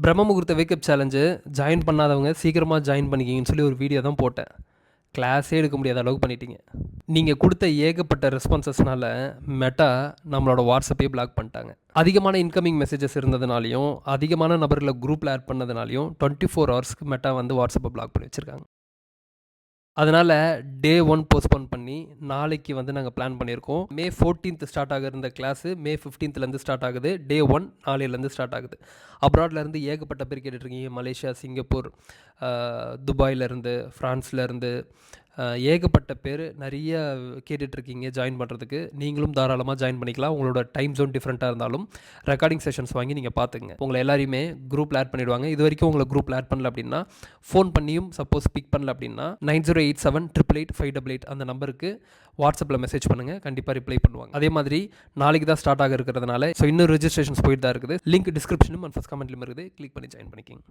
பிரம்ம முகூர்த்த wake up challenge join பண்ணாதவங்க சீக்கிரமாக ஜாயின் பண்ணிக்கிங்கன்னு சொல்லி ஒரு வீடியோ தான் போட்டேன். கிளாஸே எடுக்க முடியாத அளவுக்கு பண்ணிட்டீங்க. நீங்கள் கொடுத்த ஏகப்பட்ட ரெஸ்பான்சஸ்னால மெட்டா நம்மளோட வாட்ஸ்அப்பே பிளாக் பண்ணிட்டாங்க. அதிகமான இன்கமிங் மெசேஜஸ் இருந்ததுனாலையும் அதிகமான நபர்களை குரூப்பில் ஆட் பண்ணதுனாலையும் 24 ஹவர்ஸ்க்கு மெட்டா வந்து வாட்ஸ்அப்பை பிளாக் பண்ணி வச்சுருக்காங்க. அதனால் டே 1 போஸ்ட்போன் பண்ணி நாளைக்கு வந்து நாங்கள் பிளான் பண்ணியிருக்கோம். மே 14th ஸ்டார்ட் ஆக இருந்த கிளாஸு மே 15th ஸ்டார்ட் ஆகுது. டே 1 நாளையிலேருந்து ஸ்டார்ட் ஆகுது. அப்ராட்லேருந்து ஏகப்பட்ட பேர் கேட்டுட்ருக்கீங்க. மலேசியா, சிங்கப்பூர், துபாயிலேருந்து, ஃப்ரான்ஸ்லேருந்து ஏகப்பட்ட பேர் நிறைய கேட்டுட்ருக்கீங்க ஜாயின் பண்ணுறதுக்கு. நீங்களும் தாராளமாக ஜாயின் பண்ணிக்கலாம். உங்களோட டைம் ஜோன் டிஃப்ரெண்ட்டாக இருந்தாலும் ரெக்கார்டிங் செஷன்ஸ் வாங்கி நீங்கள் பார்த்துங்க. உங்களை எல்லாரையுமே குரூப்பில் ஆட் பண்ணிவிடுவாங்க. இது வரைக்கும் உங்களை குரூப்பில் ஆட் பண்ணல அப்படின்னா, ஃபோன் பண்ணியும் சப்போஸ் பிக் பண்ணல அப்படின்னா 9087888588 அந்த நம்பருக்கு வாட்ஸ்அப்பில் மெசேஜ் பண்ணுங்கள். கண்டிப்பாக ரிப்ளை பண்ணுவாங்க. அதே மாதிரி நாளைக்கு தான் ஸ்டார்ட் ஆக இருக்கிறதுனால ஸோ இன்னும் ரெஜிஸ்ட்ரேஷன்ஸ் போயிட்டு தான் இருக்குது. லிங்க் டிஸ்கிரிப்ஷனும் அண்ட் ஃபஸ்ட் கமெண்ட்லையும் இருக்குது. கிளிக் பண்ணி ஜாயின் பண்ணிக்கிங்க.